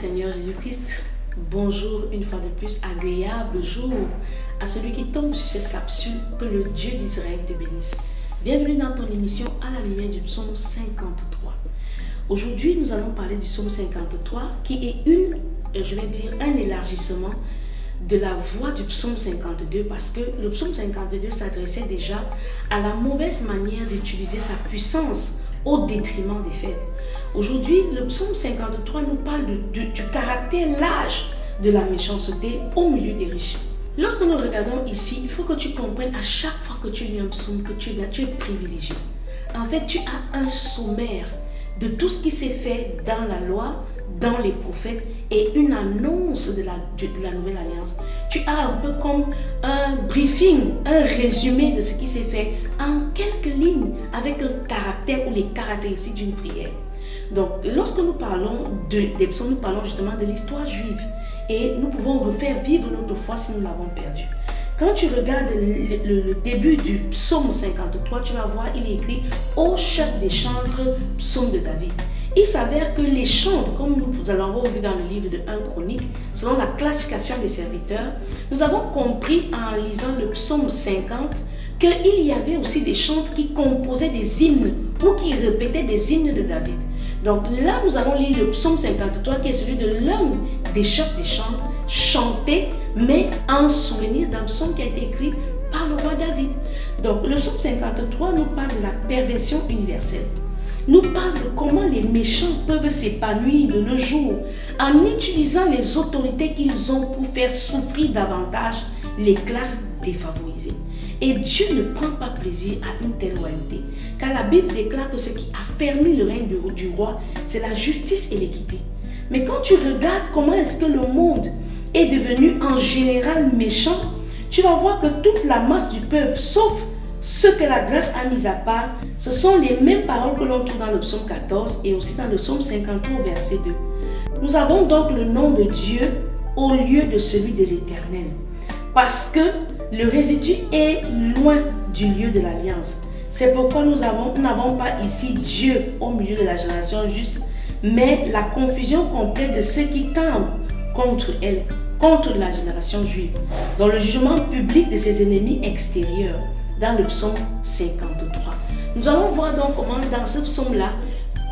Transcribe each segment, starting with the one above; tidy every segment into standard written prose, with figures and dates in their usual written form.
Seigneur Jésus-Christ. Bonjour une fois de plus, agréable jour à celui qui tombe sur cette capsule, que le Dieu d'Israël te bénisse. Bienvenue dans ton émission à la lumière du psaume 53. Aujourd'hui, nous allons parler du psaume 53 qui est un élargissement de la voix du psaume 52 parce que le psaume 52 s'adressait déjà à la mauvaise manière d'utiliser sa puissance au détriment des faibles. Aujourd'hui, le psaume 53 nous parle du caractère lâche de la méchanceté au milieu des riches. Lorsque nous regardons ici, il faut que tu comprennes à chaque fois que tu lis un psaume que tu es privilégié. En fait, tu as un sommaire de tout ce qui s'est fait dans la loi, dans les prophètes et une annonce de la nouvelle alliance. Tu as un peu comme un briefing, un résumé de ce qui s'est fait en quelques lignes avec un caractère ou les caractéristiques d'une prière. Donc, lorsque nous parlons des psaumes, nous parlons justement de l'histoire juive et nous pouvons refaire vivre notre foi si nous l'avons perdue. Quand tu regardes le début du psaume 53, tu vas voir, il est écrit « Ô chef des chantres, psaume de David ». Il s'avère que les chantres, comme nous allons voir dans le livre de 1 Chronique, selon la classification des serviteurs, nous avons compris en lisant le psaume 50 qu'il y avait aussi des chantres qui composaient des hymnes ou qui répétaient des hymnes de David. Donc là, nous allons lire le psaume 53 qui est celui de l'un des chefs des chantres, chanté, mais en souvenir d'un psaume qui a été écrit par le roi David. Donc le psaume 53 nous parle de la perversion universelle. Nous parle de comment les méchants peuvent s'épanouir de nos jours en utilisant les autorités qu'ils ont pour faire souffrir davantage les classes défavorisées. Et Dieu ne prend pas plaisir à une telle royauté, car la Bible déclare que ce qui affermit le règne du roi, c'est la justice et l'équité. Mais quand tu regardes comment est-ce que le monde est devenu en général méchant, tu vas voir que toute la masse du peuple, sauf ceux que la grâce a mis à part, ce sont les mêmes paroles que l'on trouve dans le psaume 14 et aussi dans le psaume 53 verset 2. Nous avons donc le nom de Dieu au lieu de celui de l'Éternel, parce que le résidu est loin du lieu de l'alliance. C'est pourquoi nous n'avons pas ici Dieu au milieu de la génération juste, mais la confusion complète de ceux qui campent contre elle, contre la génération juive, dans le jugement public de ses ennemis extérieurs, dans le psaume 53. Nous allons voir donc comment dans ce psaume-là,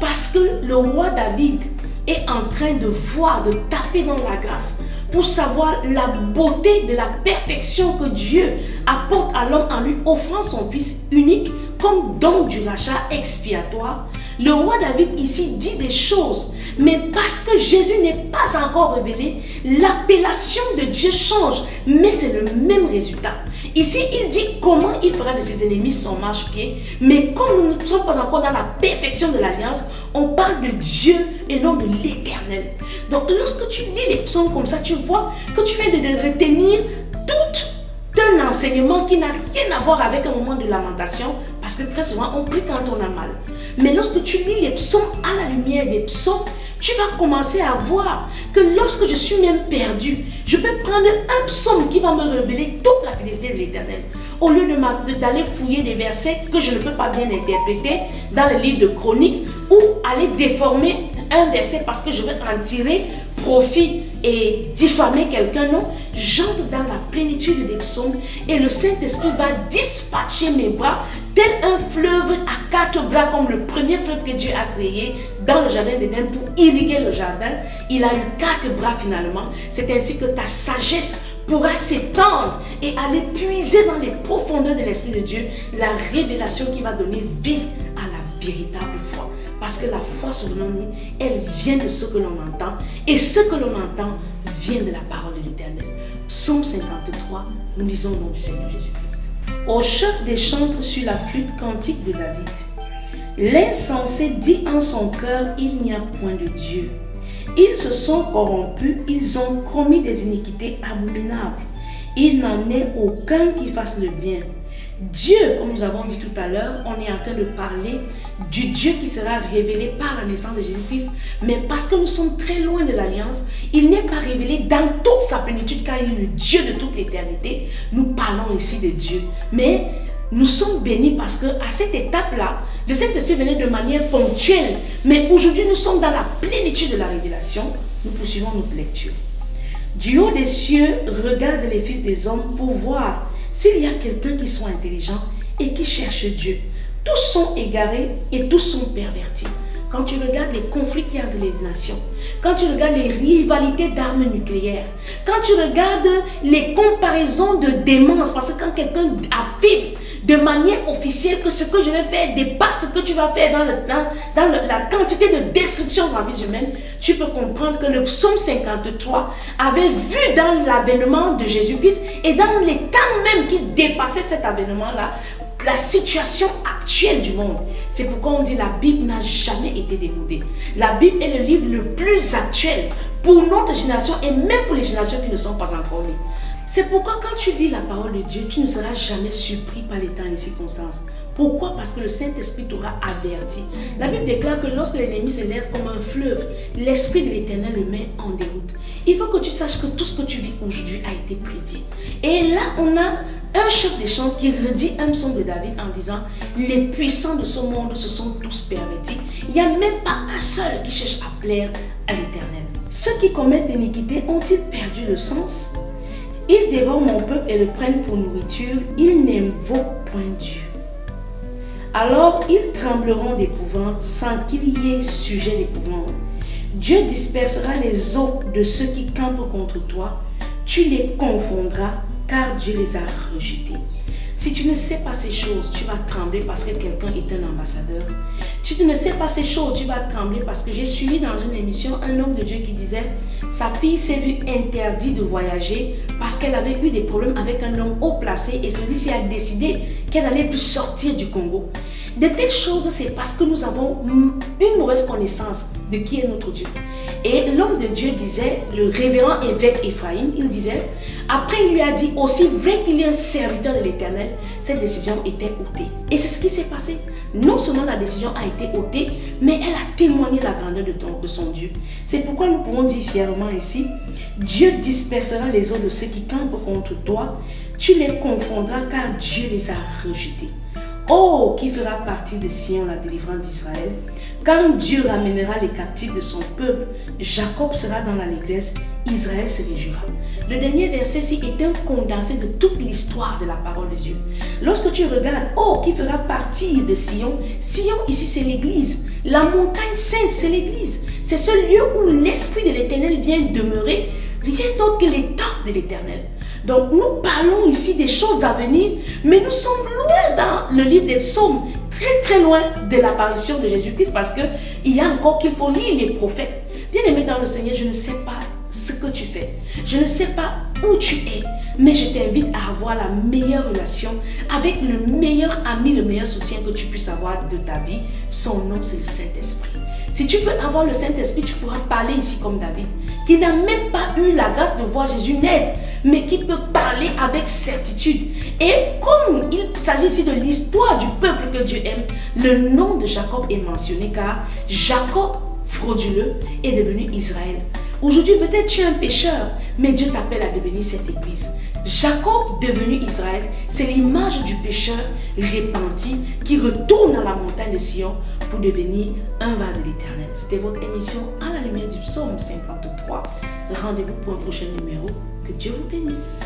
parce que le roi David est en train de voir, de taper dans la grâce, pour savoir la beauté de la perfection que Dieu apporte à l'homme en lui offrant son fils unique comme don du rachat expiatoire. Le roi David ici dit des choses, mais parce que Jésus n'est pas encore révélé, l'appellation de Dieu change, mais c'est le même résultat. Ici, il dit comment il fera de ses ennemis son marchepied, mais comme nous ne sommes pas encore dans la perfection de l'alliance, on parle de Dieu et non de l'Éternel. Donc, lorsque tu lis les psaumes comme ça, tu vois que tu viens de retenir tout un enseignement qui n'a rien à voir avec un moment de lamentation, parce que très souvent, on prie quand on a mal. Mais lorsque tu lis les psaumes à la lumière des psaumes, tu vas commencer à voir que lorsque je suis même perdu, je peux prendre un psaume qui va me révéler toute la fidélité de l'Éternel. Au lieu d'aller fouiller des versets que je ne peux pas bien interpréter dans le livre de Chroniques ou aller déformer un verset parce que je veux en tirer profit et diffamer quelqu'un, non, j'entre dans la plénitude des psaumes et le Saint-Esprit va dispatcher mes bras tel un fleuve à 4 bras comme le premier fleuve que Dieu a créé dans le jardin d'Éden pour irriguer le jardin. Il a eu 4 bras finalement. C'est ainsi que ta sagesse pourra s'étendre et aller puiser dans les profondeurs de l'Esprit de Dieu la révélation qui va donner vie à la véritable foi. Parce que la foi, souvenons-nous, elle vient de ce que l'on entend et ce que l'on entend vient de la parole de l'Éternel. Psaume 53, nous lisons au nom du Seigneur Jésus-Christ. Au chef des chantres sur la flûte cantique de David. L'insensé dit en son cœur, il n'y a point de Dieu. Ils se sont corrompus, ils ont commis des iniquités abominables. Il n'en est aucun qui fasse le bien. Dieu, comme nous avons dit tout à l'heure, on est en train de parler du Dieu qui sera révélé par la naissance de Jésus-Christ. Mais parce que nous sommes très loin de l'alliance, il n'est pas révélé dans toute sa plénitude car il est le Dieu de toute l'éternité. Nous parlons ici de Dieu. Mais nous sommes bénis parce qu'à cette étape-là, le Saint-Esprit venait de manière ponctuelle. Mais aujourd'hui, nous sommes dans la plénitude de la révélation nous poursuivons notre lecture. Du haut des cieux, regarde les fils des hommes pour voir s'il y a quelqu'un qui soit intelligent et qui cherche Dieu. Tous sont égarés et tous sont pervertis. Quand tu regardes les conflits qu'il y a entre les nations, quand tu regardes les rivalités d'armes nucléaires, quand tu regardes les comparaisons de démence, parce que quand quelqu'un affirme de manière officielle que ce que je vais faire dépasse ce que tu vas faire dans la quantité de destruction dans la vie humaine, tu peux comprendre que le psaume 53 avait vu dans l'avènement de Jésus-Christ et dans les temps même qui dépassaient cet avènement-là, la situation actuelle du monde. C'est pourquoi on dit que la Bible n'a jamais été démodée. La Bible est le livre le plus actuel pour notre génération et même pour les générations qui ne sont pas encore nées. C'est pourquoi quand tu lis la parole de Dieu, tu ne seras jamais surpris par les temps et les circonstances. Pourquoi? Parce que le Saint-Esprit t'aura averti. La Bible déclare que lorsque l'ennemi s'élève comme un fleuve, l'Esprit de l'Éternel le met en déroute. Il faut que tu saches que tout ce que tu vis aujourd'hui a été prédit. Et là, on a un chef des chants qui redit un psaume de David en disant « Les puissants de ce monde se sont tous pervertis. Il n'y a même pas un seul qui cherche à plaire à l'Éternel. Ceux qui commettent l'iniquité ont-ils perdu le sens? Ils dévorent mon peuple et le prennent pour nourriture. Ils n'invoquent point Dieu. Alors ils trembleront d'épouvante sans qu'il y ait sujet d'épouvante. Dieu dispersera les eaux de ceux qui campent contre toi. Tu les confondras car Dieu les a rejetés. Si tu ne sais pas ces choses, tu vas trembler parce que quelqu'un est un ambassadeur. Si tu ne sais pas ces choses, tu vas trembler parce que j'ai suivi dans une émission un homme de Dieu qui disait sa fille s'est vue interdite de voyager parce qu'elle avait eu des problèmes avec un homme haut placé et celui-ci a décidé qu'elle n'allait plus sortir du Congo. De telles choses, c'est parce que nous avons une mauvaise connaissance de qui est notre Dieu. Et l'homme de Dieu disait, le révérend évêque Ephraim, il disait, après il lui a dit, aussi vrai qu'il est un serviteur de l'Éternel, cette décision était ôtée. Et c'est ce qui s'est passé. Non seulement la décision a été ôtée, mais elle a témoigné la grandeur de son Dieu. C'est pourquoi nous pouvons dire fièrement ici, Dieu dispersera les eaux de ceux qui campent contre toi, tu les confondras car Dieu les a rejetés. Oh, qui fera partie de Sion la délivrance d'Israël? Quand Dieu ramènera les captifs de son peuple, Jacob sera dans l'allégresse, Israël se réjouira. Le dernier verset-ci est un condensé de toute l'histoire de la parole de Dieu. Lorsque tu regardes, oh, qui fera partie de Sion? Sion, ici, c'est l'église. La montagne sainte, c'est l'église. C'est ce lieu où l'Esprit de l'Éternel vient demeurer, rien d'autre que les temples de l'Éternel. Donc nous parlons ici des choses à venir, mais nous sommes loin dans le livre des psaumes, très très loin de l'apparition de Jésus-Christ parce qu'il y a encore qu'il faut lire les prophètes. Bien-aimé dans le Seigneur, je ne sais pas ce que tu fais, je ne sais pas où tu es, mais je t'invite à avoir la meilleure relation avec le meilleur ami, le meilleur soutien que tu puisses avoir de ta vie. Son nom, c'est le Saint-Esprit. Si tu peux avoir le Saint-Esprit, tu pourras parler ici comme David, qui n'a même pas eu la grâce de voir Jésus naître, mais qui peut parler avec certitude. Et comme il s'agit ici de l'histoire du peuple que Dieu aime, le nom de Jacob est mentionné car Jacob, frauduleux, est devenu Israël. Aujourd'hui, peut-être tu es un pécheur, mais Dieu t'appelle à devenir cette église. Jacob, devenu Israël, c'est l'image du pécheur repenti qui retourne à la montagne de Sion pour devenir un vase de l'Éternel. C'était votre émission à la lumière du psaume 53. Rendez-vous pour un prochain numéro. Que Dieu vous bénisse.